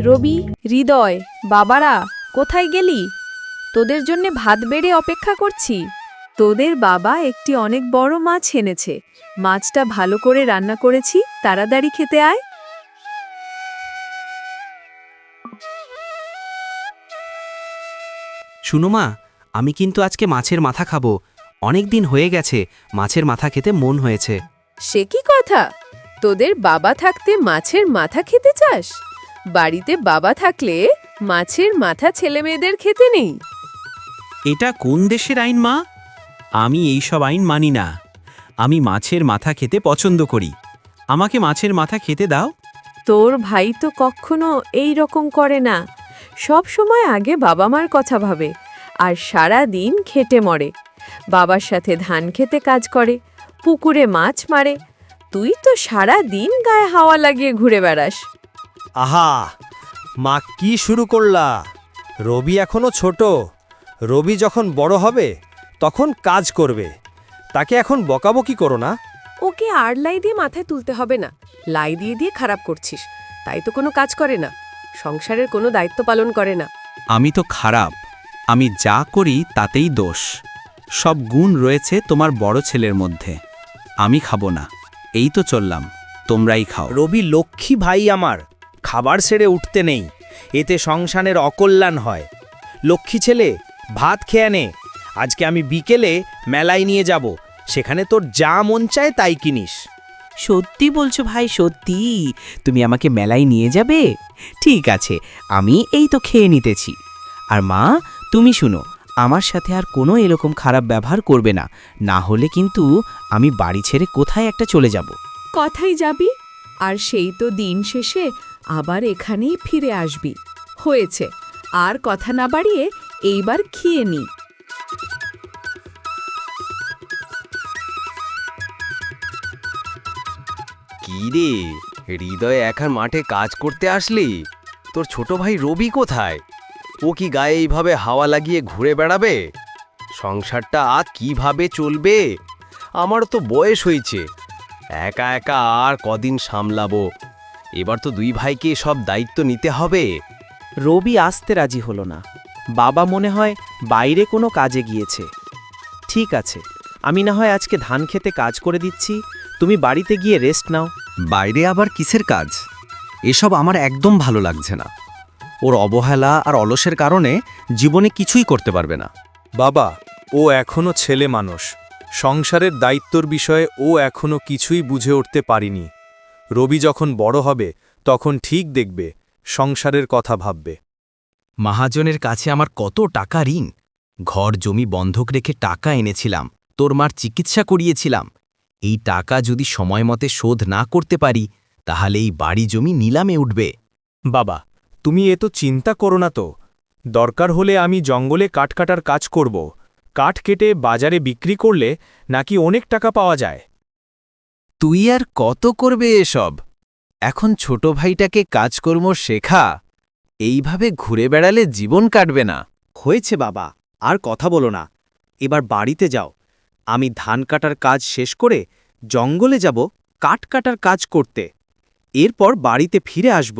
রবি, হৃদয়, বাবারা কোথায় গেলি? তোদের জন্যে ভাত বেড়ে অপেক্ষা করছি। তোদের বাবা একটি অনেক বড় মাছ এনেছে। মাছটা ভালো করে রান্না করেছি, তাড়াতাড়ি খেতে আয়। শুনো মা, আমি কিন্তু আজকে মাছের মাথা খাবো। অনেক দিন হয়ে গেছে মাছের মাথা খেতে মন হয়েছে। সে কি কথা? তোদের বাবা থাকতে মাছের মাথা খেতে চাস? বাড়িতে বাবা থাকলে মাছের মাথা ছেলেমেয়েদের খেতে নেই। এটা কোন দেশের আইন মা? আমি এইসব আইন মানি না। আমি মাছের মাথা খেতে পছন্দ করি। আমাকে মাছের মাথা খেতে দাও। তোর ভাই তো কখনো এই রকম করে না। সব সময় আগে বাবা মার কথা ভাবে আর সারা দিন খেটে মরে। বাবার সাথে ধান খেতে কাজ করে, পুকুরে মাছ মারে। তুই তো সারা দিন গায়ে হাওয়া লাগিয়ে ঘুরে বেড়াস। আহা, মা কি শুরু করলা? রবি এখনো ছোট। রবি যখন বড় হবে তখন কাজ করবে। তাকে এখন বকাবকি করো না। ওকে আর লাই দিয়ে মাথায় তুলতে হবে না। লাই দিয়ে দিয়ে খারাপ করছিস। তাই তো কোনো কাজ করে না, সংসারের কোনো দায়িত্ব পালন করে না। আমি তো খারাপ। আমি যা করি তাতেই দোষ। সব গুণ রয়েছে তোমার বড় ছেলের মধ্যে। আমি খাবো না, এই তো চললাম, তোমরাই খাও। রবি লক্ষ্মী ভাই আমার, খাবার ছেড়ে উঠতে নেই। এতে সংসারের অকল্যাণ হয়। লক্ষ্মী ছেলে, ভাত খেয়ে নে। আজকে আমি বিকেলে মেলায় নিয়ে যাব। সেখানে তোর যা মন চায় তাই কিনিস। সত্যি বলছো ভাই? সত্যি তুমি আমাকে মেলায় নিয়ে যাবে? ঠিক আছে, আমি এই তো খেয়ে নিতেছি। আর মা, তুমি শুনো, আমার সাথে আর কোনো এরকম খারাপ ব্যবহার করবে না, না হলে কিন্তু আমি বাড়ি ছেড়ে কোথায় একটা চলে যাব। কথাই যাবি আর সেই তো দিন শেষে আবার এখানেই ফিরে আসবি। হয়েছে, আর কথা না বাড়িয়ে এইবার খেয়ে নি। কি রে হৃদয়, এখন মাঠে কাজ করতে আসলি? তোর ছোট ভাই রবি কোথায়? ও কি গায়ে এইভাবে হাওয়া লাগিয়ে ঘুরে বেড়াবে? সংসারটা আর কিভাবে চলবে? আমারও তো বয়স হয়েছে, একা একা আর কদিন সামলাবো। এবার তো দুই ভাইকে সব দায়িত্ব নিতে হবে। রবি আসতে রাজি হলো না। বাবা মনে হয় বাইরে কোনো কাজে গিয়েছে। ঠিক আছে, আমি না হয় আজকে ধান খেতে কাজ করে দিচ্ছি, তুমি বাড়িতে গিয়ে রেস্ট নাও। বাইরে আবার কিসের কাজ? এসব আমার একদম ভালো লাগছে না। ওর অবহেলা আর অলসের কারণে জীবনে কিছুই করতে পারবে না। বাবা, ও এখনো ছেলে মানুষ। সংসারের দায়িত্বর বিষয়ে ও এখনো কিছুই বুঝে উঠতে পারিনি। রবি যখন বড় হবে তখন ঠিক দেখবে, সংসারের কথা ভাববে। মহাজনের কাছে আমার কত টাকা ঋণ। ঘর জমি বন্ধক রেখে টাকা এনেছিলাম, তোর মার চিকিৎসা করিয়েছিলাম। এই টাকা যদি সময় মতে শোধ না করতে পারি, তাহলে এই বাড়ি জমি নিলামে উঠবে। বাবা, তুমি এত চিন্তা করো না তো। দরকার হলে আমি জঙ্গলে কাঠ কাটার কাজ করব। কাঠ কেটে বাজারে বিক্রি করলে নাকি অনেক টাকা পাওয়া যায়। তুই আর কত করবে এসব? এখন ছোট ভাইটাকে কাজকর্ম শেখা। এইভাবে ঘুরে বেড়ালে জীবন কাটবে না। হয়েছে বাবা, আর কথা বলো না। এবার বাড়িতে যাও। আমি ধান কাটার কাজ শেষ করে জঙ্গলে যাব কাঠ কাটার কাজ করতে। এরপর বাড়িতে ফিরে আসব।